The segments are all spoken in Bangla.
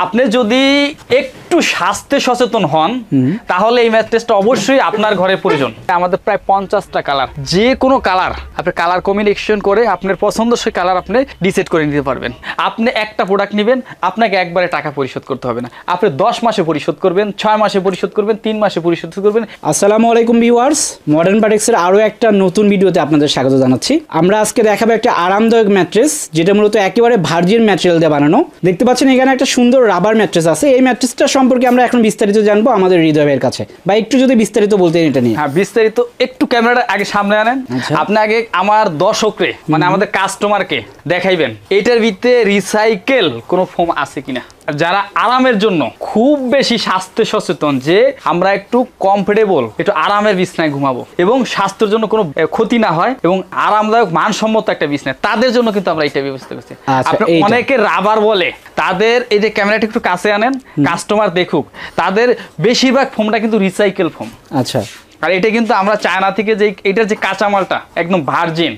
আপনি যদি একটু স্বাস্থ্য সচেতন হন তাহলে এই ম্যাট্রেসটা অবশ্যই আপনার ঘরে প্রয়োজন। আমাদের প্রায় 50টা কালার, যে কোনো কালার আপনি কালার কম্বিনেশন করে আপনার পছন্দসই কালার আপনি ডিসাইড করে নিতে পারবেন। আপনি একটা প্রোডাক্ট নেবেন, আপনাকে একবারে টাকা পরিশোধ করতে হবে না, আপনি 10 মাসে পরিশোধ করবেন, 6 মাসে পরিশোধ করবেন, 3 মাসে পরিশোধ করবেন। আসসালামু আলাইকুম ভিউয়ার্স, মডার্ন পার্টেক্সের আরও একটা নতুন ভিডিওতে আপনাদের স্বাগত জানাচ্ছি। আমরা আজকে দেখাবো একটা আরামদায়ক ম্যাট্রেস, যেটা মূলত একেবারে ভার্জিন ম্যাটেরিয়াল দিয়ে বানানো। দেখতে পাচ্ছেন এখানে একটা সুন্দর রাবার ম্যাট্রেস আছে। এই ম্যাট্রেসটা সম্পর্কে আমরা এখন বিস্তারিত জানবো আমাদের হৃদয় ভাইয়ের কাছে। বা একটু যদি বিস্তারিত বলতেন এটা নিয়ে। হ্যাঁ, বিস্তারিত একটু ক্যামেরাটা আগে সামনে আনেন। আপনি আগে আমার দর্শকরে মানে আমাদের কাস্টমারকে দেখাইবেন এটার ভিতরে রিসাইকেল কোনো ফোম আছে কিনা। যারা আরামের জন্য খুব বেশি স্বাস্থ্য সচেতন, যে আমরা একটু কমফোর্টেবল, একটু আরামের বিছনায় ঘুমাবো এবং স্বাস্থ্যের জন্য কোনো ক্ষতি না হয় এবং আরামদায়ক মানসম্মত একটা বিছনায়, তাদের জন্য কিন্তু আমরা এটা ব্যবস্থা করছি। অনেকে রাবার বলে, তাদের এই যে ক্যামেরাটা একটু কাছে আনেন, কাস্টমার দেখুক, তাদের বেশিরভাগ ফোমটা কিন্তু রিসাইকেল ফোম। আচ্ছা, আর এটা কিন্তু আমরা চায়না থেকে যে এটার যে কাঁচামালটা একদম ভার্জিন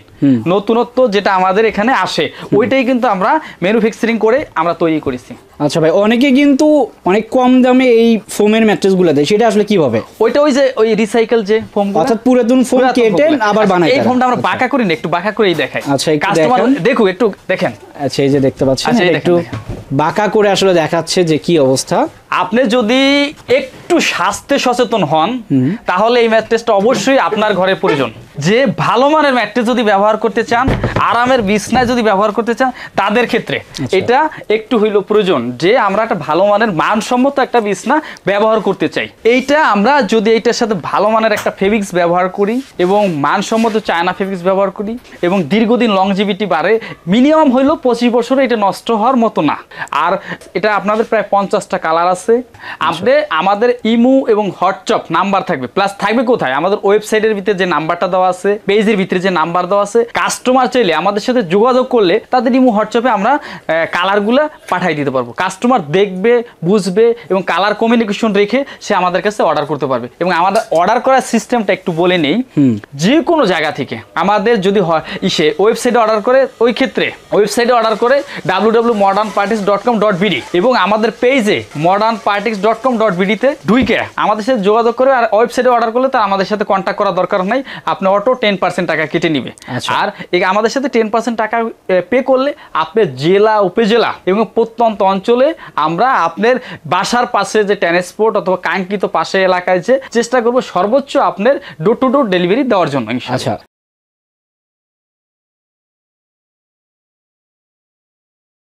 নতুনত্ব যেটা আমাদের এখানে আসে, ওইটাই কিন্তু আমরা ম্যানুফ্যাকচারিং করে আমরা তৈরি করেছি। আচ্ছা ভাই, অনেকে কিন্তু অনেক কম দামে এই ফোমের ম্যাট্রেসগুলো দেয়, সেটা আসলে কিভাবে? ওইটা ওই যে ওই রিসাইকেল যে ফোম, অর্থাৎ পুরাতন ফোম কেটে আবার বানায়। এই ফোমটা আমরা বাঁকা করি না, একটু বাঁকা করেই দেখাই। আচ্ছা, কাস্টমার দেখুক, একটু দেখেন। আচ্ছা, এই যে দেখতে পাচ্ছেন একটু বাঁকা করে আসলে দেখাচ্ছে যে কি অবস্থা। আপনি যদি একটু স্বাস্থ্য সচেতন হন তাহলে এই ম্যাট্রেসটা অবশ্যই আপনার ঘরে প্রয়োজন। যে ভালো মানের ম্যাট্রেস যদি ব্যবহার করতে চান, আরামের বিছনায় যদি ব্যবহার করতে চান, তাদের ক্ষেত্রে এটা একটু হইলো প্রয়োজন যে আমরা একটা ভালো মানের মানসম্মত একটা বিছনা ব্যবহার করতে চাই। এইটা আমরা যদি এইটার সাথে ভালো মানের একটা ফেব্রিক্স ব্যবহার করি এবং মানসম্মত চায়না ফেব্রিক্স ব্যবহার করি এবং দীর্ঘদিন লংজিভিটি বাড়ে, মিনিমাম হইলো 25 বছরে এটা নষ্ট হওয়ার মতো না। আর এটা আপনাদের প্রায় 50টা কালার আছে। আপনি আমাদের ইমো এবং হোয়াটসঅ্যাপ নাম্বার থাকবে, প্লাস থাকবে কোথায়, আমাদের ওয়েবসাইটের ভিতরে যে নাম্বারটা দেওয়া আছে, পেজের ভিতরে যে নাম্বার দেওয়া আছে, কাস্টমার চাইলে আমাদের সাথে যোগাযোগ করলে তাদের ইমো হোয়াটসঅ্যাপে আমরা কালারগুলো পাঠিয়ে দিতে পারবো। কাস্টমার দেখবে, বুঝবে এবং কালার কমিউনিকেশন রেখে সে আমাদের কাছে অর্ডার করতে পারবে। এবং আমাদের অর্ডার করার সিস্টেমটা একটু বলে নেই, যে কোনো জায়গা থেকে আমাদের যদি ওয়েবসাইটে অর্ডার করে, ওই ক্ষেত্রে ওয়েবসাইটে অর্ডার করে www.modernpartix.com.bd এবং আমাদের পেজে modernpartix.com.bd তে ঢুকে আমাদের সাথে যোগাযোগ করে। আর ওয়েবসাইটে অর্ডার করলে তার আমাদের সাথে কন্ট্যাক্ট করার দরকার নাই, আপনি অটো 10% টাকা কেটে নিবে। আর আমাদের সাথে 10% টাকা পে করলে আপনার জেলা, উপজেলা এবং প্রত্যন্ত অঞ্চলে আমরা আপনার বাসার পাশে যে ট্রান্সপোর্ট অথবা কাঙ্ক্ষিত পাশে এলাকায় যে চেষ্টা করবো সর্বোচ্চ আপনার ডোর টু ডোর ডেলিভারি দেওয়ার জন্য। আচ্ছা,